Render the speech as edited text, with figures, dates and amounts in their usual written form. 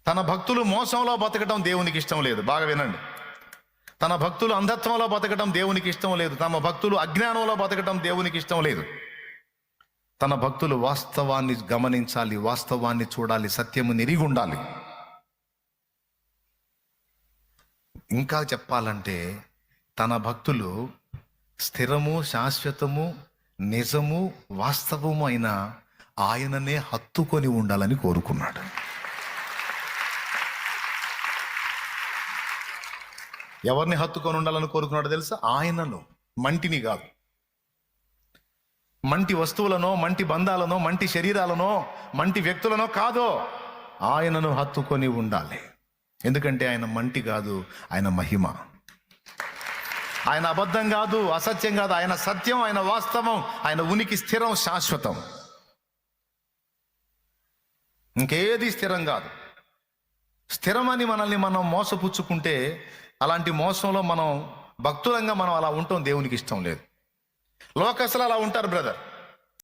తన భక్తులు మోసంలో బతకటం దేవునికి ఇష్టం లేదు. బాగా వినండి. తన భక్తులు అంధత్వంలో బతకటం దేవునికి ఇష్టం లేదు. తమ భక్తులు అజ్ఞానంలో బతకటం దేవునికి ఇష్టం లేదు. తన భక్తులు వాస్తవాన్ని గమనించాలి, వాస్తవాన్ని చూడాలి, సత్యము నిరిగి ఉండాలి. ఇంకా చెప్పాలంటే తన భక్తులు స్థిరము, శాశ్వతము, నిజము, వాస్తవము అయిన ఆయననే హత్తుకొని ఉండాలని కోరుకున్నాడు. ఎవరిని హత్తుకొని ఉండాలని కోరుకున్నాడు తెలుసా? ఆయనను, మంటిని కాదు. మంటి వస్తువులనో, మంటి బంధాలనో, మంటి శరీరాలనో, మంటి వ్యక్తులనో కాదో, ఆయనను హత్తుకొని ఉండాలి. ఎందుకంటే ఆయన మంటి కాదు, ఆయన మహిమ. ఆయన అబద్ధం కాదు, అసత్యం కాదు, ఆయన సత్యం, ఆయన వాస్తవం, ఆయన ఉనికి స్థిరం, శాశ్వతం. ఇంకేది స్థిరం కాదు. స్థిరమని మనల్ని మనం మోసపుచ్చుకుంటే, అలాంటి మోసంలో మనం భక్తులంగా మనం అలా ఉంటాం, దేవునికి ఇష్టం లేదు. లోకస్తులు అలా ఉంటారు బ్రదర్.